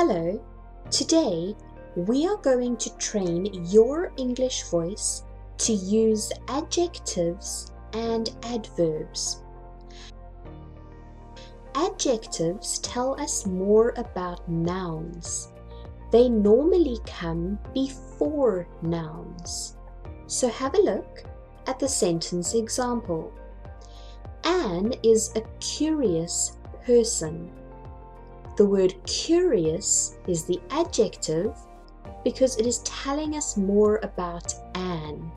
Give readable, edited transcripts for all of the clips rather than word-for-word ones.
Hello, today we are going to train your English voice to use adjectives and adverbs. Adjectives tell us more about nouns. They normally come before nouns. So have a look at the sentence example. Anne is a curious person. The word curious is the adjective because it is telling us more about Anne.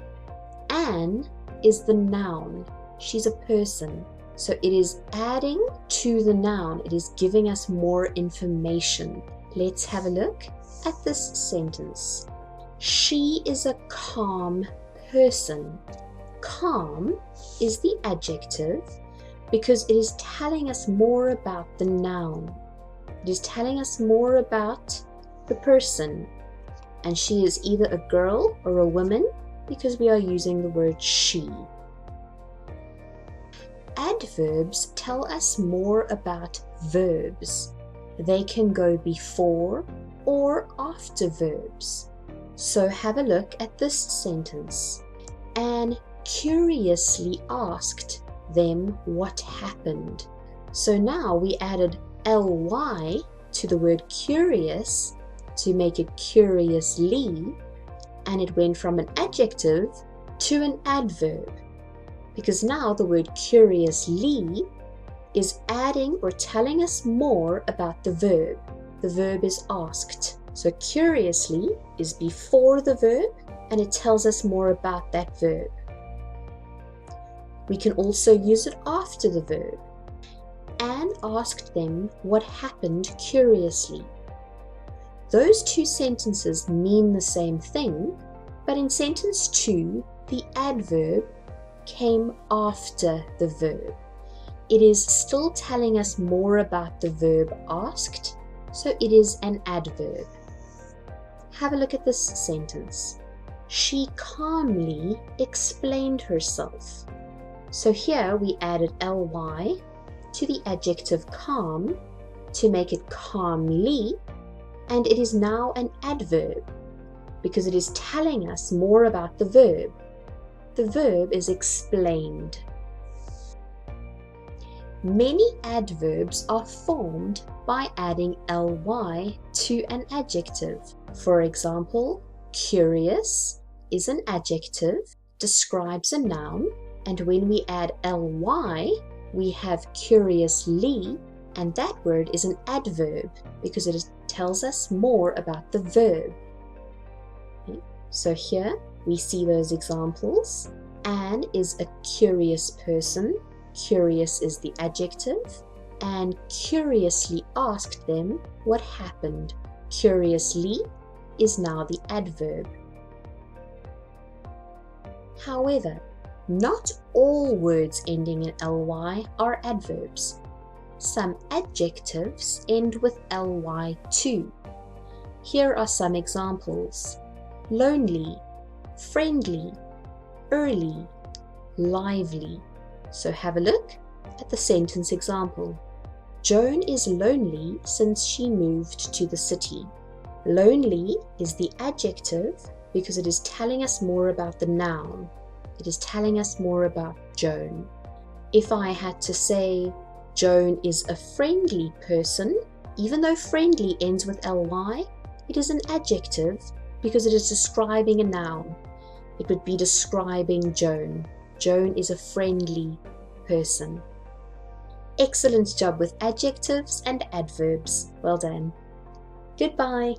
Anne is the noun. She's a person. So it is adding to the noun. It is giving us more information. Let's have a look at this sentence. She is a calm person. Calm is the adjective because it is telling us more about the noun. It is telling us more about the person. And she is either a girl or a woman because we are using the word she. Adverbs tell us more about verbs. They can go before or after verbs. So have a look at this sentence. Anne curiously asked them what happened. So now we added ly to the word curious to make it curiously, and it went from an adjective to an adverb because now the word curiously is adding or telling us more about the verb. The verb is asked. So curiously is before the verb and it tells us more about that verb. We can also use it after the verb. Anne asked them what happened curiously. Those two sentences mean the same thing, but in sentence 2, the adverb came after the verb. It is still telling us more about the verb asked, so it is an adverb. Have a look at this sentence. She calmly explained herself. So here we added ly to the adjective calm to make it calmly, and it is now an adverb because it is telling us more about the verb. The verb is explained. Many adverbs are formed by adding ly to an adjective. For example, curious is an adjective, describes a noun, and when we add ly, we have curiously, and that word is an adverb because it tells us more about the verb. Okay. So here we see those examples. Anne is a curious person. Curious is the adjective. And curiously asked them what happened. Curiously is now the adverb. However, not all words ending in ly are adverbs. Some adjectives end with ly too. Here are some examples. Lonely, friendly, early, lively. So have a look at the sentence example. Joan is lonely since she moved to the city. Lonely is the adjective because it is telling us more about the noun. It is telling us more about Joan. If I had to say Joan is a friendly person, even though friendly ends with ly, it is an adjective because it is describing a noun. It would be describing Joan. Joan is a friendly person. Excellent job with adjectives and adverbs. Well done. Goodbye.